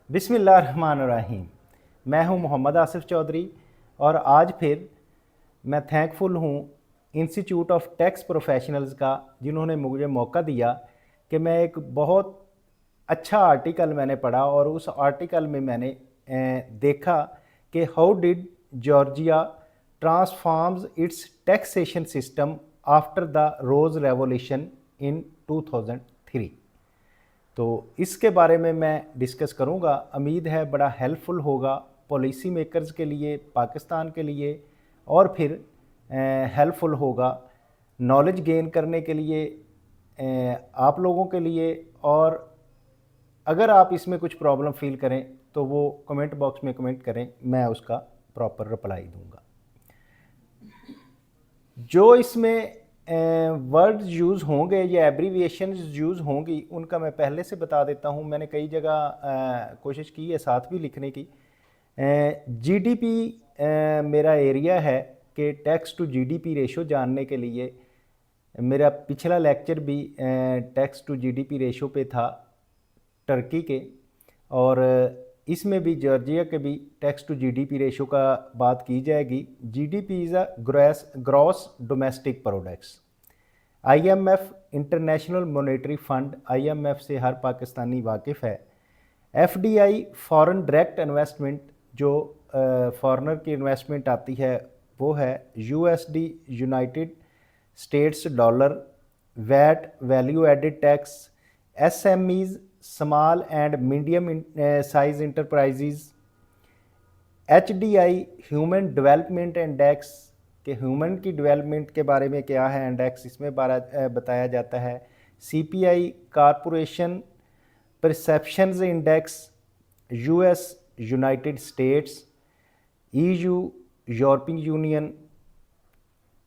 बिस्मिल्लाहिर्रहमानिर्रहीम। मैं हूं मोहम्मद आसिफ चौधरी और आज फिर मैं थैंकफुल हूं इंस्टीट्यूट ऑफ टैक्स प्रोफेशनल्स का, जिन्होंने मुझे मौका दिया कि मैं एक बहुत अच्छा आर्टिकल मैंने पढ़ा और उस आर्टिकल में मैंने देखा कि how did Georgia transforms its taxation system after the rose revolution in 2003। तो इसके बारे में मैं डिस्कस करूंगा। उम्मीद है बड़ा हेल्पफुल होगा पॉलिसी मेकर्स के लिए, पाकिस्तान के लिए, और फिर हेल्पफुल होगा नॉलेज गेन करने के लिए आप लोगों के लिए। और अगर आप इसमें कुछ प्रॉब्लम फील करें तो वो कमेंट बॉक्स में कमेंट करें, मैं उसका प्रॉपर रिप्लाई दूंगा। जो इसमें वर्ड्स यूज़ होंगे या एब्रीविएशंस यूज़ होंगी उनका मैं पहले से बता देता हूँ। मैंने कई जगह कोशिश की है साथ भी लिखने की। जीडीपी मेरा एरिया है कि टैक्स टू जीडीपी रेशो जानने के लिए मेरा पिछला लेक्चर भी टैक्स टू जीडीपी रेशो पे था टर्की के, और इसमें भी जॉर्जिया के भी टैक्स टू जीडीपी रेशो का बात की जाएगी। GDP is a gross domestic products. IMF international monetary fund, IMF से हर पाकिस्तानी वाकिफ़ है। एफडीआई फॉरेन डायरेक्ट इन्वेस्टमेंट, जो फॉरेनर की इन्वेस्टमेंट आती है वो है। USD United States dollar. VAT value added tax. SMEs small and medium size enterprises. HDI human development index के ह्यूमन की डेवलपमेंट के बारे में क्या है इंडेक्स, इसमें बताया जाता है। CPI Corporation Perceptions Index, US United States, EU European Union,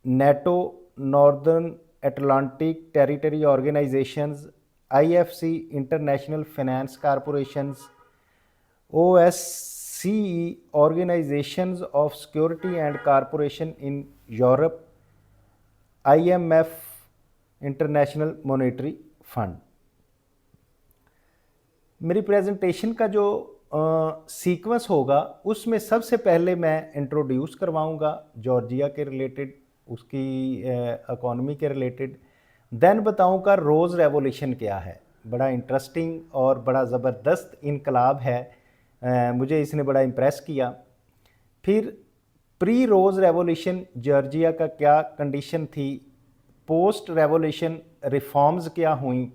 NATO Northern Atlantic Territory Organisations, IFC International Finance Corporations, OSCE Organisations of Security and Corporation in Europe, IMF international monetary Fund. मेरी presentation का जो sequence होगा उसमें सबसे पहले मैं introduce करवाऊंगा Georgia के रिलेटेड, उसकी इकोनॉमी के रिलेटेड। देन बताऊंगा रोज़ रेवोल्यूशन क्या है। बड़ा इंटरेस्टिंग और बड़ा ज़बरदस्त इनकलाब है, मुझे इसने बड़ा इम्प्रेस किया। फिर प्री रोज़ रेवोल्यूशन जॉर्जिया का क्या कंडीशन थी, पोस्ट रेवोल्यूशन रिफॉर्म्स क्या हुई,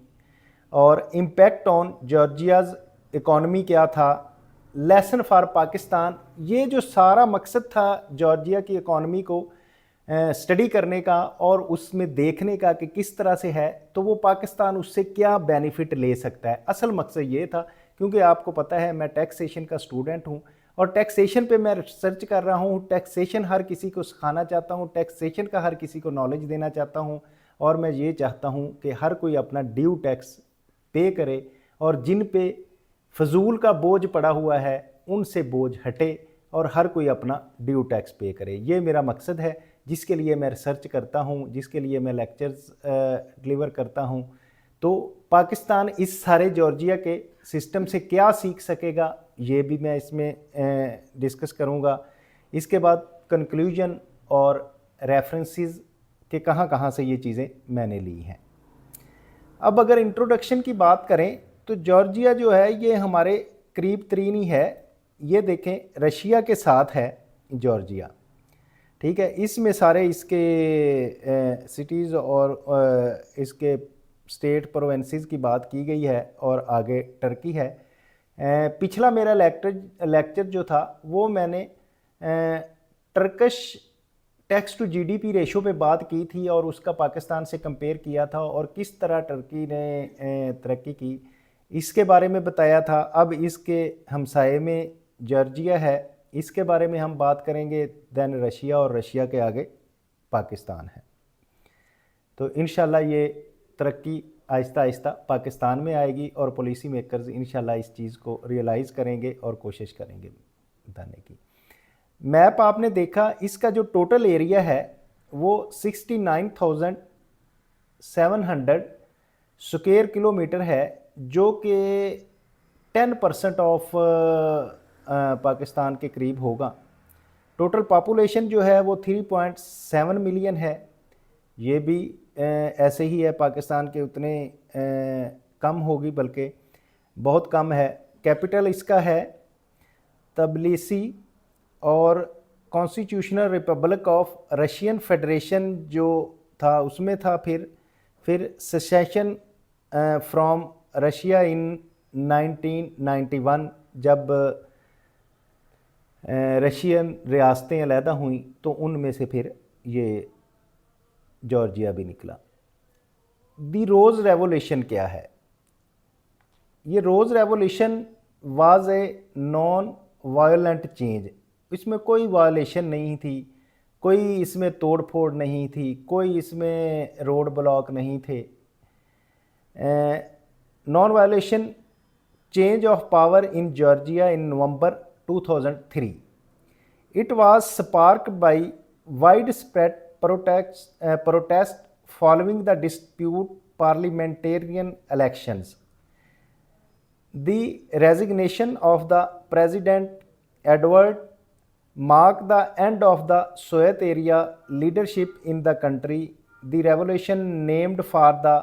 और इम्पैक्ट ऑन जॉर्जियाज़ इकॉनमी क्या था, लेसन फॉर पाकिस्तान। ये जो सारा मकसद था जॉर्जिया की इकॉनमी को स्टडी करने का और उसमें देखने का कि किस तरह से है, तो वो पाकिस्तान उससे क्या बेनिफिट ले सकता है, असल मकसद ये था। क्योंकि आपको पता है मैं टैक्सेशन का स्टूडेंट हूँ और टैक्सेशन पे मैं रिसर्च कर रहा हूँ। टैक्सेशन हर किसी को सिखाना चाहता हूँ, टैक्सेशन का हर किसी को नॉलेज देना चाहता हूँ, और मैं ये चाहता हूँ कि हर कोई अपना ड्यू टैक्स पे करे और जिन पे फजूल का बोझ पड़ा हुआ है उनसे बोझ हटे और हर कोई अपना ड्यू टैक्स पे करे। ये मेरा मकसद है जिसके लिए मैं रिसर्च करता हूँ, जिसके लिए मैं लेक्चर्स डिलीवर करता हूँ। तो पाकिस्तान इस सारे जॉर्जिया के सिस्टम से क्या सीख सकेगा ये भी मैं इसमें डिस्कस करूँगा। इसके बाद कंक्लूजन और रेफरेंसेस के कहाँ कहाँ से ये चीज़ें मैंने ली हैं। अब अगर इंट्रोडक्शन की बात करें तो जॉर्जिया जो है ये हमारे करीब तरीन ही है। ये देखें रशिया के साथ है जॉर्जिया, ठीक है। इसमें सारे इसके सिटीज़ और इसके स्टेट प्रोविंसेस की बात की गई है और आगे टर्की है। पिछला मेरा लेक्चर जो था वो मैंने Turkish tax to GDP ratio पे बात की थी और उसका पाकिस्तान से कंपेयर किया था और किस तरह टर्की ने तरक्की की, इसके बारे में बताया था। अब इसके हमसाये में जॉर्जिया है, इसके बारे में हम बात करेंगे। देन रशिया, और रशिया के आगे पाकिस्तान है। तो इंशाल्लाह ये तरक्की आहिस्ता आहिस्ता पाकिस्तान में आएगी और पॉलिसी मेकर्स इंशाल्लाह इस चीज़ को रियलाइज़ करेंगे और कोशिश करेंगे बताने की। मैप आपने देखा, इसका जो टोटल एरिया है वो 69,700 स्क्वायर किलोमीटर है, जो कि 10% ऑफ पाकिस्तान के करीब होगा। टोटल पॉपुलेशन जो है वो 3.7 मिलियन है, ये भी ऐसे ही है, पाकिस्तान के उतने कम होगी, बल्कि बहुत कम है। कैपिटल इसका है तबिलिसी, और constitutional Republic of Russian federation जो था उसमें था, फिर सेसेशन फ्रॉम रशिया इन 1991 जब रशियन रियासतें अलहदा हुई तो उनमें से फिर ये जॉर्जिया भी निकला। दी रोज़ रेवोल्यूशन क्या है? ये Rose Revolution was a non violent change. इसमें कोई वायलेशन नहीं थी, कोई इसमें तोड़ फोड़ नहीं थी, कोई इसमें रोड ब्लॉक नहीं थे। Non violation change of power in Georgia in November 2003. It was sparked by widespread protest following the dispute parliamentarian elections. The resignation of the President Edward marked the end of the Soviet era leadership in the country. The revolution named for the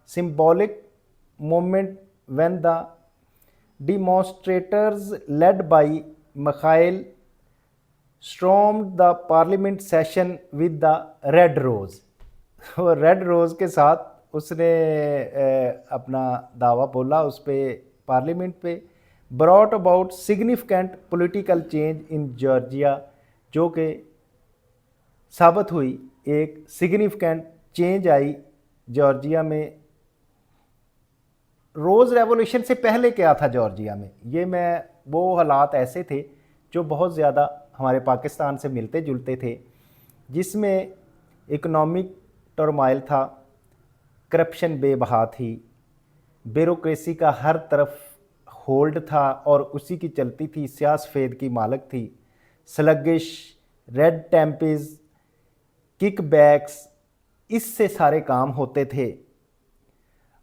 symbolic moment when the demonstrators led by Mikhail stormed the parliament session with the red rose. वो red rose के साथ उसने अपना दावा बोला उस पर parliament पे। brought about significant political change in Georgia, जो कि साबित हुई एक सिग्निफिकेंट चेंज आई जॉर्जिया में। रोज़ रेवोल्यूशन से पहले क्या था जॉर्जिया में? ये वो हालात ऐसे थे जो बहुत ज़्यादा हमारे पाकिस्तान से मिलते जुलते थे, जिसमें इकोनॉमिक टर्माइल था, करप्शन बेबहा थी, ब्यूरोक्रेसी का हर तरफ होल्ड था और उसी की चलती थी, स्याह सफ़ेद की मालक थी, स्लगिश, रेड टेम्पेज, किकबैक्स, इससे सारे काम होते थे।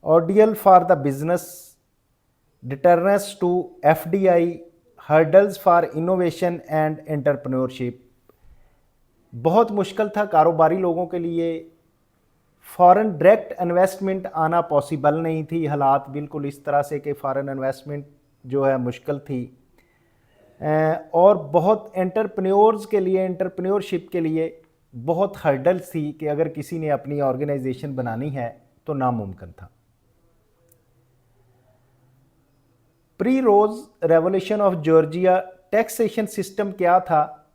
Ordeal for the business, deterrence to FDI, hurdles for innovation and entrepreneurship. बहुत मुश्किल था कारोबारी लोगों के लिए, फॉरेन डायरेक्ट इन्वेस्टमेंट आना पॉसिबल नहीं थी। हालात बिल्कुल इस तरह से कि फॉरेन इन्वेस्टमेंट जो है मुश्किल थी, और बहुत एंटरप्रेन्योर्स के लिए, एंटरप्रेन्योरशिप के लिए बहुत हर्डल्स थी कि अगर किसी ने अपनी ऑर्गेनाइजेशन बनानी है तो नामुमकिन था। Pre rose revolution of Georgia taxation system क्या था?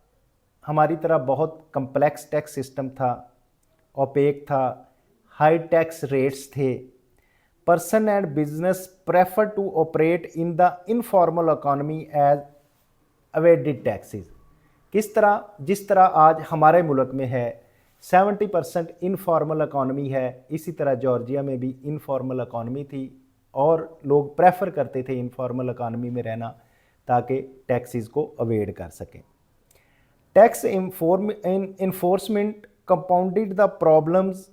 हमारी तरह बहुत कम्प्लेक्स टैक्स सिस्टम था, ओपेक था, हाई टैक्स रेट्स थे। Person and business prefer to operate in the informal economy as avoided taxes. जिस तरह आज हमारे मुल्क में है 70% इनफॉर्मल इकोनॉमी है, इसी तरह जॉर्जिया में भी इनफॉर्मल इकोनॉमी थी और लोग प्रेफर करते थे इनफॉर्मल इकोनॉमी में रहना ताकि टैक्सेस को अवेड कर सकें। Tax enforcement compounded the problems,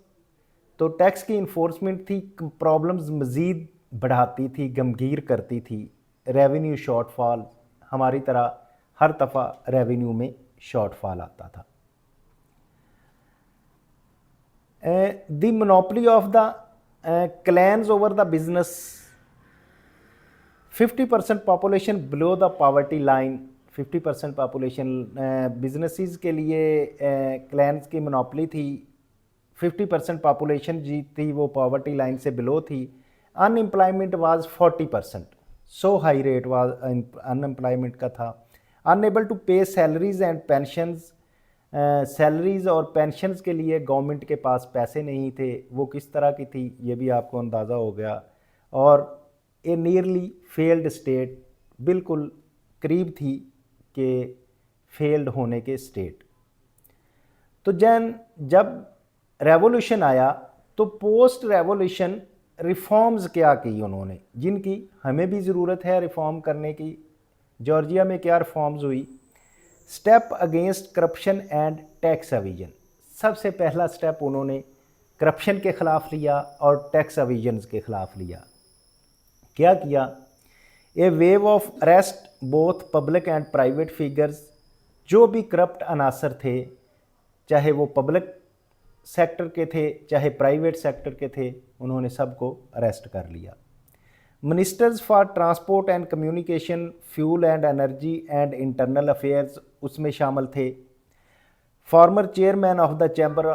तो टैक्स की इन्फोर्समेंट थी, प्रॉब्लम्स मज़ीद बढ़ाती थी, गमगीर करती थी। रेवेन्यू शॉर्टफॉल, हमारी तरह हर दफ़ा रेवेन्यू में शॉर्टफॉल आता था। The monopoly of the clans over the business, 50% population below the poverty line, 50% population businesses के लिए क्लैंस की मोनोपोली थी, 50% पॉपुलेशन जी थी वो पॉवर्टी लाइन से बिलो थी। Unemployment was 40%, so high rate was unemployment का था। अनएबल टू पे सैलरीज एंड पेंशंस, सैलरीज और पेंशन्स के लिए गवर्नमेंट के पास पैसे नहीं थे। वो किस तरह की थी ये भी आपको अंदाज़ा हो गया। और ए नियरली फेल्ड स्टेट, बिल्कुल करीब थी कि फेल्ड होने के स्टेट। तो जब रेवोल्यूशन आया तो पोस्ट रेवोल्यूशन रिफॉर्म्स क्या की उन्होंने, जिनकी हमें भी ज़रूरत है रिफॉर्म करने की। जॉर्जिया में क्या रिफॉर्म्स हुई? Step against corruption and tax Avision, सबसे पहला स्टेप उन्होंने करप्शन के ख़िलाफ़ लिया और टैक्स एविजन्स के ख़िलाफ़ लिया। क्या किया? A wave of arrest both public and private figures, जो भी करप्ट अनासर थे, चाहे वो पब्लिक सेक्टर के थे चाहे प्राइवेट सेक्टर के थे, उन्होंने सबको अरेस्ट कर लिया। Ministers for transport and communication, fuel and energy and internal affairs उसमें शामिल थे। Former chairman of the chamber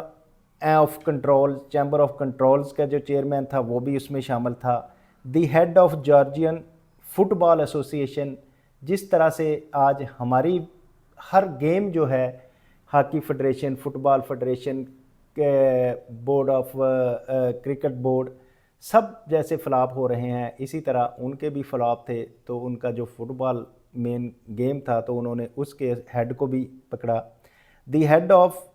of control, chamber of controls का जो चेयरमैन था वो भी उसमें शामिल था। The head of Georgian football association, जिस तरह से आज हमारी हर गेम जो है, hockey federation, football federation, board of cricket board, सब जैसे फ्लॉप हो रहे हैं, इसी तरह उनके भी फ्लॉप थे। तो उनका जो फुटबॉल मेन गेम था तो उन्होंने उसके हेड को भी पकड़ा। The head of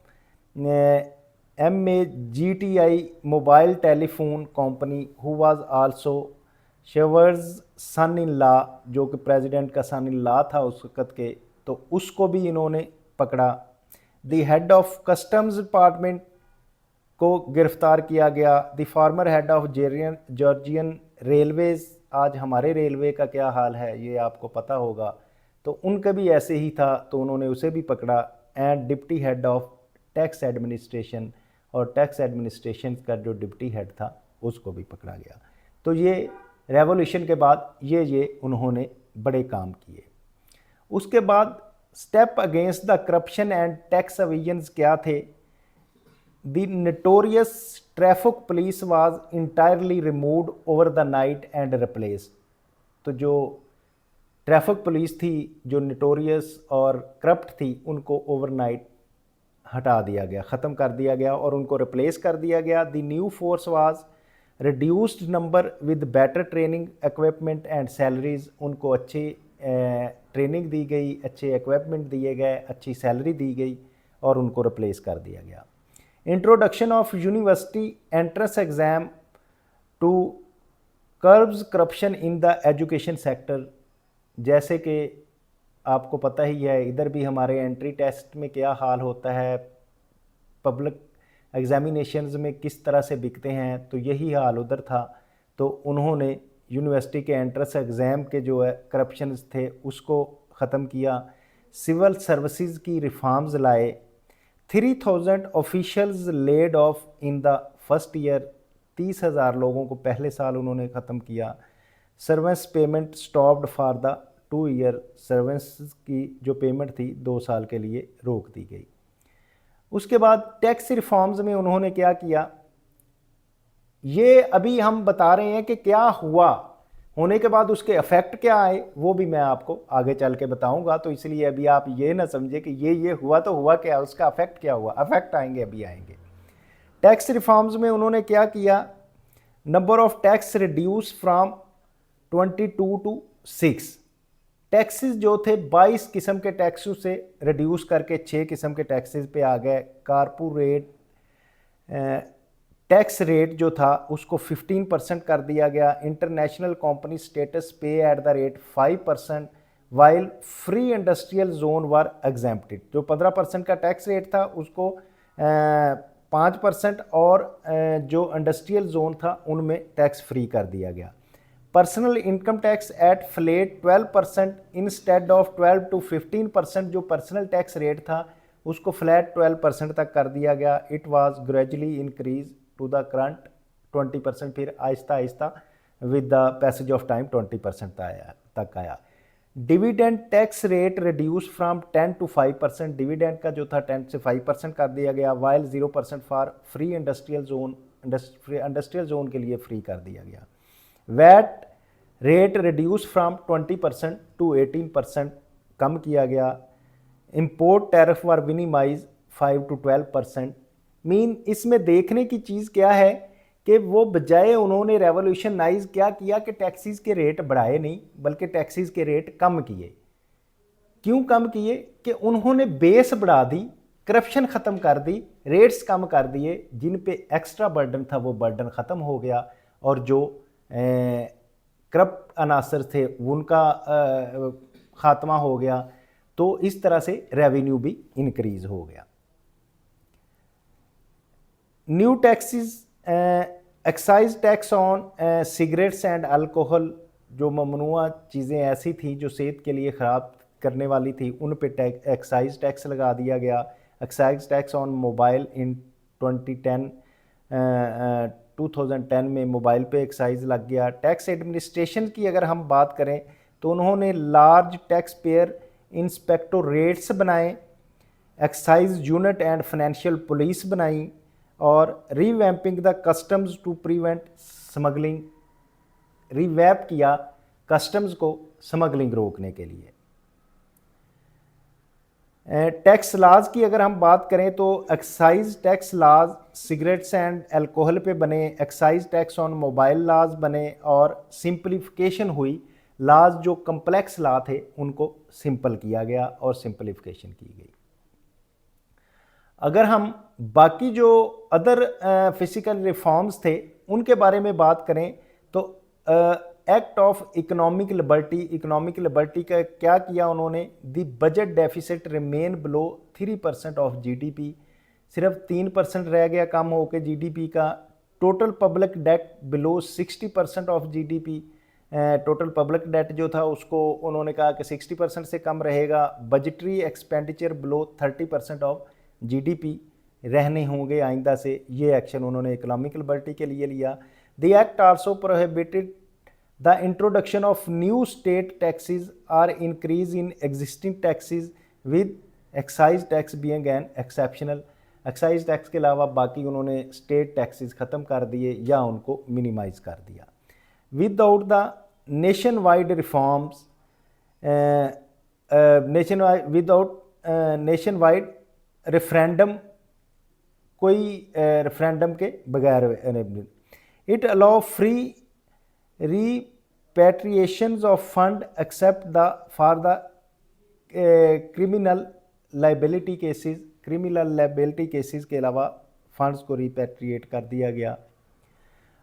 MAGTI mobile telephone company, who was also Shevers son in law, जो कि प्रेसिडेंट का सन इन लॉ था उस वक्त के, तो उसको भी इन्होंने पकड़ा। The head of customs department को गिरफ्तार किया गया। The former head of Georgian railways, आज हमारे रेलवे का क्या हाल है ये आपको पता होगा, तो उनका भी ऐसे ही था तो उन्होंने उसे भी पकड़ा। And deputy head of tax administration, और टैक्स एडमिनिस्ट्रेशन का जो डिप्टी हेड था उसको भी पकड़ा गया। तो ये रेवोल्यूशन के बाद ये उन्होंने बड़े काम किए। उसके बाद step against the corruption and tax evasions क्या थे? The notorious traffic police was entirely removed over the night and replaced। तो जो ट्रैफिक पुलिस थी, जो नोटोरियस और करप्ट थी, उनको ओवरनाइट हटा दिया गया, ख़त्म कर दिया गया और उनको रिप्लेस कर दिया गया। The new force was reduced number with better training equipment and salaries, उनको अच्छी ट्रेनिंग दी गई, अच्छे इक्विपमेंट दिए गए, अच्छी सैलरी दी गई और उनको रिप्लेस कर दिया गया। Introduction of university entrance exam to curbs corruption in the education sector, जैसे कि आपको पता ही है इधर भी हमारे एंट्री टेस्ट में क्या हाल होता है, पब्लिक एग्जामिनेशंस में किस तरह से बिकते हैं, तो यही हाल उधर था। तो उन्होंने यूनिवर्सिटी के एंट्रेंस एग्ज़ाम के जो है करप्शंस थे उसको ख़त्म किया। सिविल सर्विसेज की रिफॉर्म्स लाए। 3000 officials laid off in the first year, 30,000 लोगों को पहले साल उन्होंने ख़त्म किया। Servants payment stopped for the 2 year, servants की जो पेमेंट थी 2 साल के लिए रोक दी गई। उसके बाद टैक्स रिफॉर्म्स में उन्होंने क्या किया, ये अभी हम बता रहे हैं कि क्या हुआ, होने के बाद उसके इफेक्ट क्या आए वो भी मैं आपको आगे चल के बताऊंगा। तो इसलिए अभी आप ये ना समझे कि ये हुआ तो हुआ क्या, उसका इफेक्ट क्या हुआ, इफेक्ट आएंगे, अभी आएंगे। टैक्स रिफॉर्म्स में उन्होंने क्या किया, number of tax reduce from 22 to 6, taxes जो थे 22 किस्म के टैक्सेस से रिड्यूस करके 6 किस्म के टैक्सेस पे आ गए। कारपोरेट टैक्स रेट जो था उसको 15% कर दिया गया। इंटरनेशनल कंपनी स्टेटस पे at the rate 5%, while free industrial zone were exempted, जो 15% का टैक्स रेट था उसको 5% और जो इंडस्ट्रियल जोन था उनमें टैक्स फ्री कर दिया गया। Personal income tax at flat 12% instead of 12 to 15%, जो पर्सनल टैक्स रेट था उसको फ्लैट 12% तक कर दिया गया। It was gradually increase to the current 20%, फिर आहिस्ता आहिस्ता with the passage of time 20% तक आया। Dividend tax rate reduce from 10 to 5%, dividend का जो था 10 से 5% कर दिया गया। While 0% for free industrial zone, industrial zone के लिए फ्री कर दिया गया। VAT rate reduce from 20% to 18% कम किया गया। Import tariff were minimize 5 to 12%। Mean इसमें देखने की चीज़ क्या है कि वो बजाय उन्होंने रेवोल्यूशनाइज क्या किया कि टैक्सीज के रेट बढ़ाए नहीं बल्कि टैक्सीज के रेट कम किए। क्यों कम किए कि उन्होंने बेस बढ़ा दी, करप्शन ख़त्म कर दी, रेट्स कम कर दिए, जिन पे एक्स्ट्रा बर्डन था वो बर्डन ख़त्म हो गया और जो करप्ट अनासर थे उनका ख़ात्मा हो गया। तो इस तरह से रेवेन्यू भी इंक्रीज़ हो गया। New taxes, excise tax on cigarettes and alcohol जो ममनुआ चीज़ें ऐसी थी जो सेहत के लिए ख़राब करने वाली थी, उन पे एक्साइज टैक्स लगा दिया गया। एक्साइज टैक्स ऑन मोबाइल इन 2010 2010 में मोबाइल पे एक्साइज लग गया। टैक्स एडमिनिस्ट्रेशन की अगर हम बात करें तो उन्होंने लार्ज टैक्स पेयर इंस्पेक्टोरेट्स बनाए, excise unit and financial police बनाई, और revamping the customs to prevent smuggling, revamp किया कस्टम्स को स्मगलिंग रोकने के लिए। टैक्स लाज की अगर हम बात करें तो एक्साइज टैक्स लाज सिगरेट्स एंड अल्कोहल पे बने, एक्साइज टैक्स ऑन मोबाइल लाज बने, और सिंपलीफिकेशन हुई। लाज जो कम्प्लेक्स ला थे उनको सिंपल किया गया और सिंपलीफिकेशन की गई। अगर हम बाकी जो अदर फिजिकल रिफॉर्म्स थे उनके बारे में बात करें तो एक्ट ऑफ इकोनॉमिक लिबर्टी का क्या किया उन्होंने? The budget deficit remain below 3% of GDP, सिर्फ 3% रह गया कम होकर जीडीपी का। Total public debt below 60% of GDP, total public debt जो था उसको उन्होंने कहा कि 60% से कम रहेगा। Budgetary expenditure below 30% of GDP रहने होंगे आइंदा से, ये एक्शन उन्होंने इकोनॉमिक लिबर्टी के लिए लिया। The act also prohibited the introduction of new state taxes or increase in existing taxes with excise tax being an exceptional. Excise tax के अलावा बाकी उन्होंने स्टेट टैक्सेस ख़त्म कर दिए या उनको मिनिमाइज कर दिया। Without the nation wide reforms, without nation wide referendum, कोई रेफरेंडम के बगैर, it allow free repatriations of fund except for the criminal liability cases के अलावा फंड्स को रिपैट्रिएट कर दिया गया।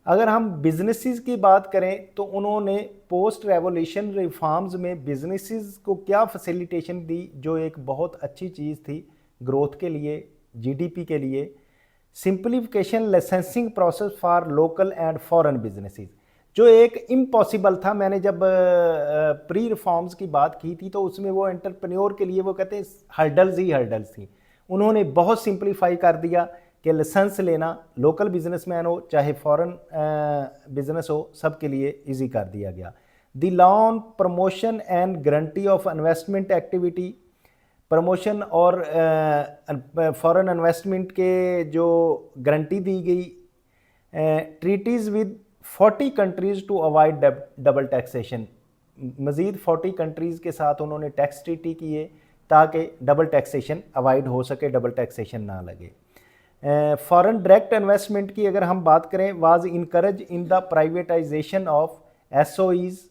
अगर हम बिजनेसेस की बात करें तो उन्होंने पोस्ट रेवोल्यूशन रिफॉर्म्स में बिजनेसेस को क्या फैसिलिटेशन दी, जो एक बहुत अच्छी चीज़ थी ग्रोथ के लिए, जीडीपी के लिए। Simplification licensing process for local and foreign businesses, जो एक इम्पॉसिबल था। मैंने जब प्री रिफॉर्म्स की बात की थी तो उसमें वो एंटरप्रेन्योर के लिए वो कहते हैं हर्डल्स थी। उन्होंने बहुत सिंप्लीफाई कर दिया कि लाइसेंस लेना लोकल बिजनेसमैन हो चाहे फॉरेन बिजनेस हो, सब के लिए इजी कर दिया गया। The law on promotion and guarantee of investment activity, promotion और फॉरेन इन्वेस्टमेंट के जो गारंटी दी गई। Treaties with 40 countries to avoid double taxation, मज़ीद 40 कंट्रीज़ के साथ उन्होंने टैक्स ट्रीटी किए ताकि डबल टैक्सेशन अवॉइड हो सके, डबल टैक्सेशन ना लगे। फॉरेन डायरेक्ट इन्वेस्टमेंट की अगर हम बात करें, was encourage in the privatisation of SOEs,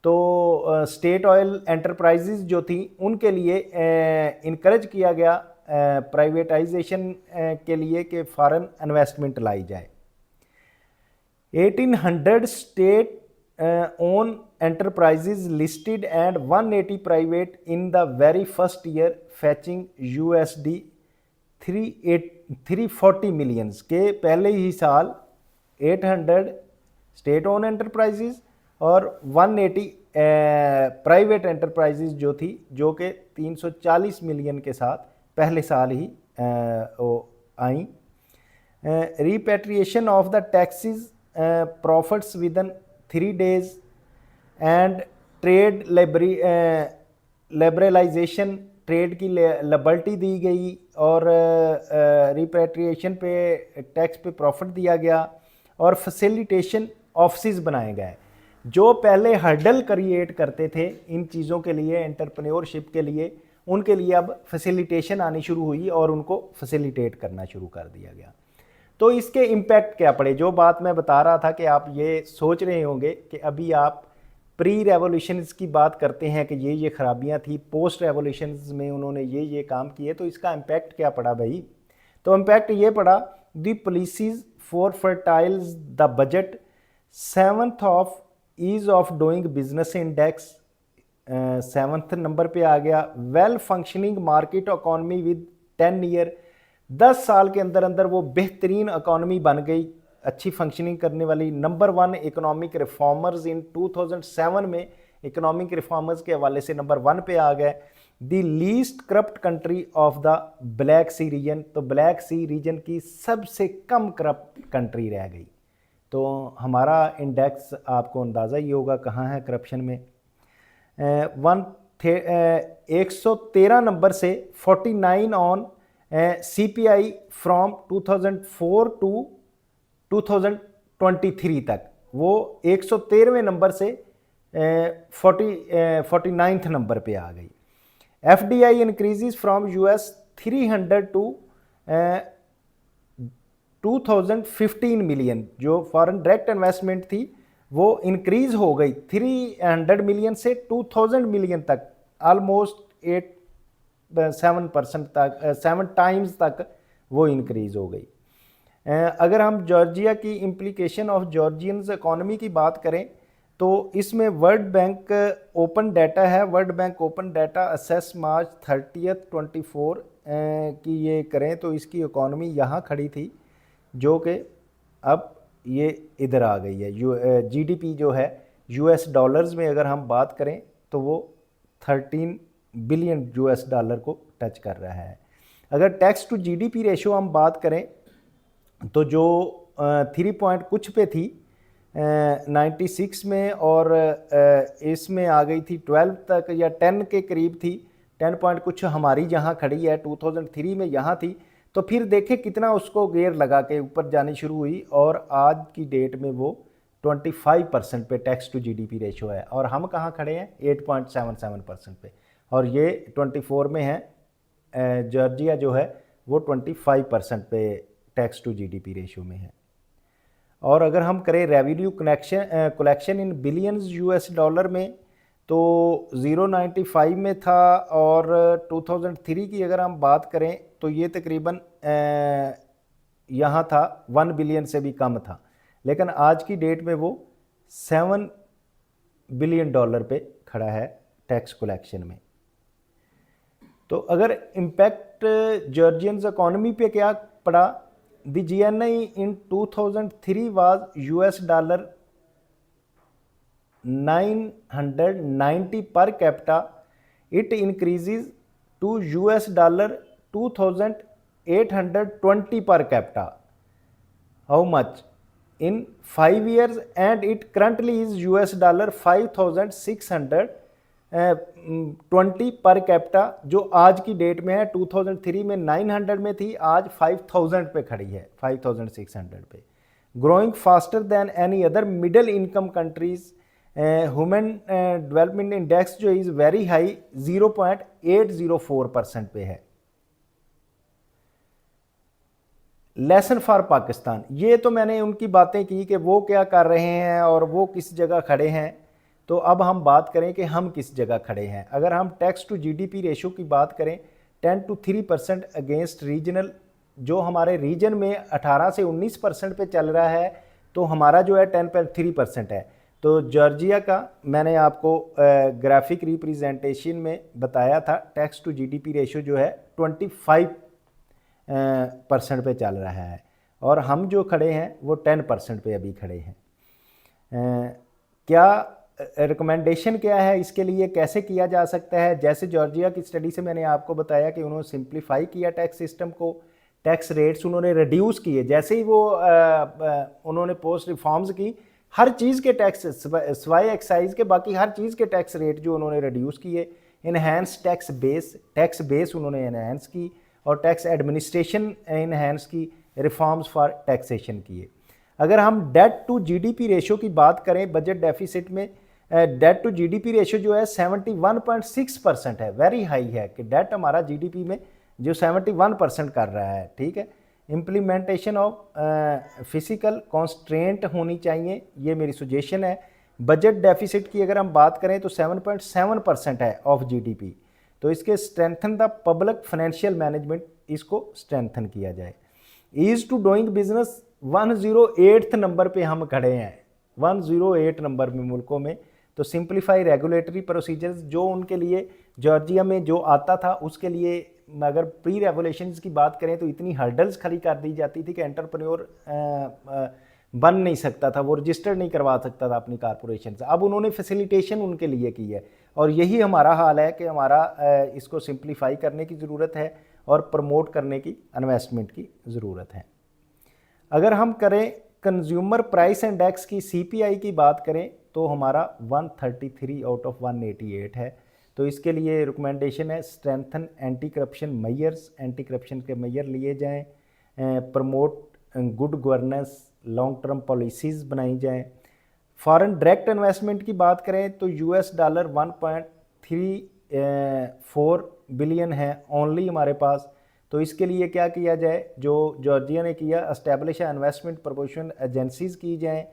तो स्टेट ऑयल एंटरप्राइजेज जो थी उनके लिए इनकरेज किया गया प्राइवेटाइजेशन के लिए कि फॉरेन इन्वेस्टमेंट लाई जाए। 1800 state own enterprises listed and 180 private in the very first year फैचिंग USD 340 millions के पहले ही साल 800 स्टेट ओन एंटरप्राइजेज और 180 प्राइवेट एंटरप्राइजेज जो थी, जो कि 340 मिलियन के साथ पहले साल ही आई। Repatriation of the taxes profits within 3 days and trade liberalisation, trade की लिबर्टी दी गई और रिपेट्रिएशन पे टैक्स पे प्रॉफिट दिया गया और फैसिलिटेशन ऑफिस बनाए गए। जो पहले हर्डल क्रिएट करते थे इन चीज़ों के लिए, एंटरप्रेन्योरशिप के लिए, उनके लिए अब फैसिलिटेशन आनी शुरू हुई और उनको फैसिलिटेट करना शुरू कर दिया गया। तो इसके इम्पैक्ट क्या पड़े? जो बात मैं बता रहा था कि आप ये सोच रहे होंगे कि अभी आप प्री रेवोल्यूशंस की बात करते हैं कि ये खराबियां थी, पोस्ट रेवोल्यूशंस में उन्होंने ये काम किए, तो इसका इम्पैक्ट क्या पड़ा भाई? तो इम्पैक्ट ये पड़ा, the policies for fertiles the budget, 7th of ease of doing business index 7th number पे आ गया। Well functioning market economy with 10 year, 10 साल के अंदर अंदर वो बेहतरीन इकॉनमी बन गई अच्छी फंक्शनिंग करने वाली, नंबर 1 इकोनॉमिक रिफॉर्मर्स इन 2007 में इकोनॉमिक रिफॉर्मर्स के हवाले से नंबर 1 पे आ गए। The least corrupt country of the Black Sea region, तो ब्लैक सी रीजन की सबसे कम करप्ट कंट्री रह गई। तो हमारा इंडेक्स आपको अंदाज़ा ही होगा कहाँ है करप्शन में। 113 नंबर से 49 ऑन CPI फ्रॉम 2004 टू 2023 तक, वो 113वें नंबर से 49th नंबर पे आ गई। FDI increases from US 300 to 2015 million, जो फॉरेन डायरेक्ट इन्वेस्टमेंट थी वो इंक्रीज हो गई 300 मिलियन से 2000 मिलियन तक, ऑलमोस्ट 7% तक, 7 टाइम्स तक वो इंक्रीज हो गई। अगर हम जॉर्जिया की इम्प्लीकेशन ऑफ जॉर्जियंस इकोनॉमी की बात करें तो इसमें वर्ल्ड बैंक ओपन डाटा है, World Bank open data access March 30 24 की ये करें तो इसकी इकोनॉमी यहाँ खड़ी थी, जो कि अब ये इधर आ गई है। GDP जो है US डॉलर्स में अगर हम बात करें तो वो 13 बिलियन US डॉलर को टच कर रहा है। अगर टैक्स टू GDP रेशो हम बात करें तो जो 3 पॉइंट कुछ पे थी 96 में, और इसमें आ गई थी 12 तक या 10 के करीब थी, 10 पॉइंट कुछ हमारी जहाँ खड़ी है 2003 में यहाँ थी। तो फिर देखें कितना उसको गेयर लगा के ऊपर जानी शुरू हुई, और आज की डेट में वो 25% पे टैक्स टू GDP रेशो है, और हम कहाँ खड़े हैं 8.77% पे, और ये 24 में है। जॉर्जिया जो है वो 25% पे टैक्स टू GDP रेशो में है। और अगर हम करें revenue collection in billions US dollar में तो 0.95 में था, और 2003 की अगर हम बात करें तो ये तकरीबन यहाँ था 1 बिलियन से भी कम था, लेकिन आज की डेट में वो 7 बिलियन डॉलर पे खड़ा है टैक्स कलेक्शन में। तो अगर इम्पैक्ट जॉर्जियंस इकोनॉमी पे क्या पड़ा, the GNI in 2003 was US dollar 990 per capita, it increases to US dollar 2820 per capita. How much? In 5 years, and it currently is US dollar 5620 per capita, जो आज की date में है। 2003 में 900 में थी, आज 5000 पे खड़ी है, 5600 पे। Growing faster than any other middle income countries. Human development index जो इज़ वेरी हाई 0.804% पे है। लेसन फॉर पाकिस्तान, ये तो मैंने उनकी बातें की कि वो क्या कर रहे हैं और वो किस जगह खड़े हैं, तो अब हम बात करें कि हम किस जगह खड़े हैं। अगर हम टैक्स टू GDP रेशो की बात करें 10 to 3% अगेंस्ट रीजनल, जो हमारे रीजन में 18 से 19% पे चल रहा है, तो हमारा जो है 10.3% है। तो जॉर्जिया का मैंने आपको ग्राफिक रिप्रेजेंटेशन में बताया था, टैक्स टू GDP रेशो जो है 25% पे चल रहा है, और हम जो खड़े हैं वो 10% पे अभी खड़े हैं। क्या रिकमेंडेशन क्या है इसके लिए, कैसे किया जा सकता है? जैसे जॉर्जिया की स्टडी से मैंने आपको बताया कि उन्होंने सिंप्लीफाई किया टैक्स सिस्टम को, टैक्स रेट्स उन्होंने रिड्यूस किए। जैसे ही वो उन्होंने पोस्ट रिफॉर्म्स की, हर चीज़ के टैक्स सिवाय एक्साइज के बाकी हर चीज़ के टैक्स रेट जो उन्होंने रिड्यूस किए। इनहेंस टैक्स बेस उन्होंने इनहेंस की, और टैक्स एडमिनिस्ट्रेशन इनहेंस की, रिफॉर्म्स फॉर टैक्सेशन किए। अगर हम डेट टू GDP रेशो की बात करें, बजट डेफिसिट में डेट टू GDP रेशो जो है 71.6% है, वेरी हाई है कि डेट हमारा GDP में जो 71% कर रहा है, ठीक है। इम्प्लीमेंटेशन ऑफ फिजिकल कॉन्स्ट्रेंट होनी चाहिए, ये मेरी सुजेशन है। बजट डेफिसिट की अगर हम बात करें तो 7.7% है ऑफ GDP, तो इसके strengthen the public financial management, इसको स्ट्रेंथन किया जाए। Ease to doing business 108 number पे हम खड़े हैं, 108 नंबर में मुल्कों में। तो सिंप्लीफाई रेगुलेटरी प्रोसीजर्स, जो उनके लिए जॉर्जिया में जो आता था उसके लिए अगर प्री रेवोल्यूशंस की बात करें तो इतनी हर्डल्स खड़ी कर दी जाती थी कि एंटरप्रेन्योर बन नहीं सकता था, वो रजिस्टर नहीं करवा सकता था अपनी कारपोरेशन से। अब उन्होंने फैसिलिटेशन उनके लिए की है और यही हमारा हाल है कि हमारा इसको सिंप्लीफाई करने की ज़रूरत है और प्रमोट करने की, इन्वेस्टमेंट की ज़रूरत है। अगर हम करें कंज्यूमर प्राइस इंडेक्स की, सीपीआई की बात करें तो हमारा 133 आउट ऑफ 188 है। तो इसके लिए रिकमेंडेशन है strengthen anti corruption measures, anti corruption के मेयर लिए जाएं, promote good governance, long term policies बनाई जाएं। फॉरेन डायरेक्ट इन्वेस्टमेंट की बात करें तो यूएस डॉलर 1.34 बिलियन है ओनली हमारे पास। तो इसके लिए क्या किया जाए, जो जॉर्जिया ने किया, एस्टेब्लिश इन्वेस्टमेंट प्रमोशन एजेंसीज की जाएँ,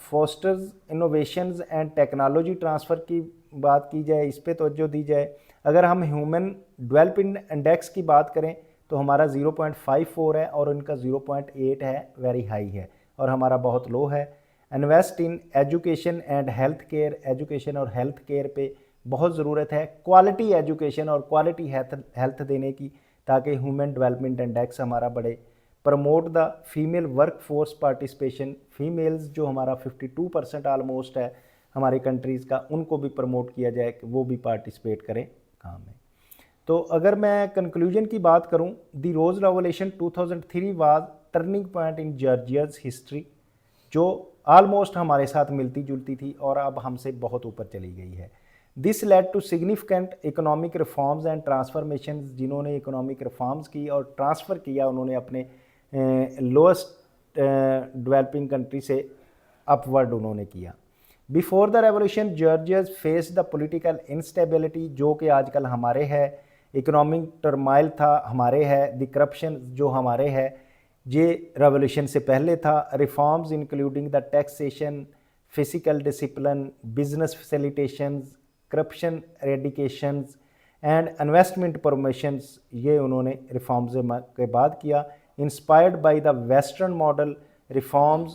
fosters innovations and technology transfer की बात की जाए, इस पे तवज्जो दी जाए। अगर हम ह्यूमन डेवलपमेंट इंडेक्स की बात करें तो हमारा 0.54 है और उनका 0.8 है, वेरी हाई है, और हमारा बहुत लो है। Invest in education and health care, education और हेल्थ केयर पे बहुत ज़रूरत है, क्वालिटी एजुकेशन और क्वालिटी हेल्थ देने की, ताकि ह्यूमन डेवलपमेंट इंडेक्स हमारा बढ़े। Promote the female work force participation, females जो हमारा 52% आलमोस्ट है हमारी कंट्रीज़ का, उनको भी प्रमोट किया जाए कि वो भी पार्टिसिपेट करें काम में। तो अगर मैं कंक्लूजन की बात करूं, the rose Revolution 2003 was turning point in Georgia's history, जो ऑलमोस्ट हमारे साथ मिलती जुलती थी और अब हमसे बहुत ऊपर चली गई है। This led to significant economic reforms and transformation, जिन्होंने इकोनॉमिक रिफॉर्म्स की और ट्रांसफ़र किया उन्होंने अपने लोएस्ट डेवलपिंग कंट्री से अपवर्ड उन्होंने किया। Before the revolution Georgia face the political instability, जो कि आजकल हमारे है, इकोनॉमिक टर्माइल था हमारे है, द करप्शन जो हमारे है, ये रेवोल्यूशन से पहले था। Reforms including the taxation, physical discipline, business facilitations, corruption eradications and investment promotions, ये उन्होंने रिफॉर्म्स के बाद किया। Inspired by the western model, reforms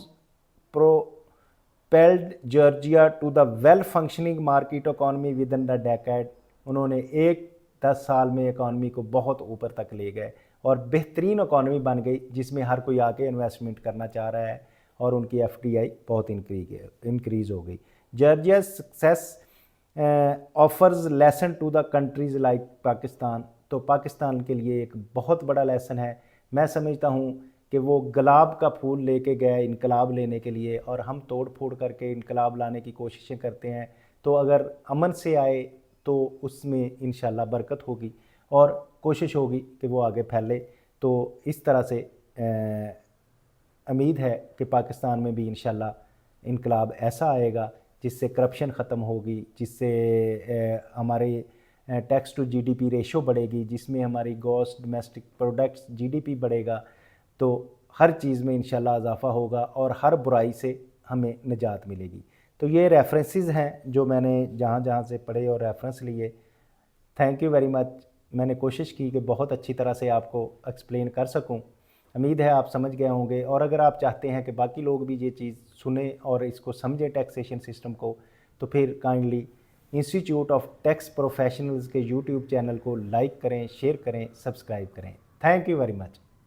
propelled Georgia to the well functioning market economy within the decade, उन्होंने 10 साल में economy को बहुत ऊपर तक ले गए और बेहतरीन इकॉनमी बन गई, जिसमें हर कोई आके इन्वेस्टमेंट करना चाह रहा है और उनकी एफडीआई बहुत इंक्रीज़ हो गई। Georgia success offers lesson to the countries like Pakistan, तो पाकिस्तान के लिए एक बहुत बड़ा लेसन है। मैं समझता हूँ कि वो गुलाब का फूल लेके गए इनकलाब लेने के लिए, और हम तोड़ फोड़ करके इनकलाब लाने की कोशिशें करते हैं। तो अगर अमन से आए तो उसमें इंशाल्लाह बरकत होगी और कोशिश होगी कि वो आगे फैले। तो इस तरह से उम्मीद है कि पाकिस्तान में भी इंशाल्लाह इनकलाब ऐसा आएगा जिससे करप्शन ख़त्म होगी, जिससे हमारे टैक्स टू जीडीपी रेशो बढ़ेगी, जिसमें हमारी ग्रॉस डोमेस्टिक प्रोडक्ट्स जीडीपी बढ़ेगा। तो हर चीज़ में इंशाल्लाह इजाफ़ा होगा और हर बुराई से हमें निजात मिलेगी। तो ये रेफरेंसेस हैं जो मैंने जहाँ जहाँ से पढ़े और रेफरेंस लिए। Thank you very much. मैंने कोशिश की कि बहुत अच्छी तरह से आपको एक्सप्लेन कर सकूं। उम्मीद है आप समझ गए होंगे, और अगर आप चाहते हैं कि बाकी लोग भी ये चीज़ सुने और इसको समझें टैक्सेशन सिस्टम को, तो फिर kindly institute of tax professionals के यूट्यूब चैनल को लाइक करें, शेयर करें, सब्सक्राइब करें। Thank you very much.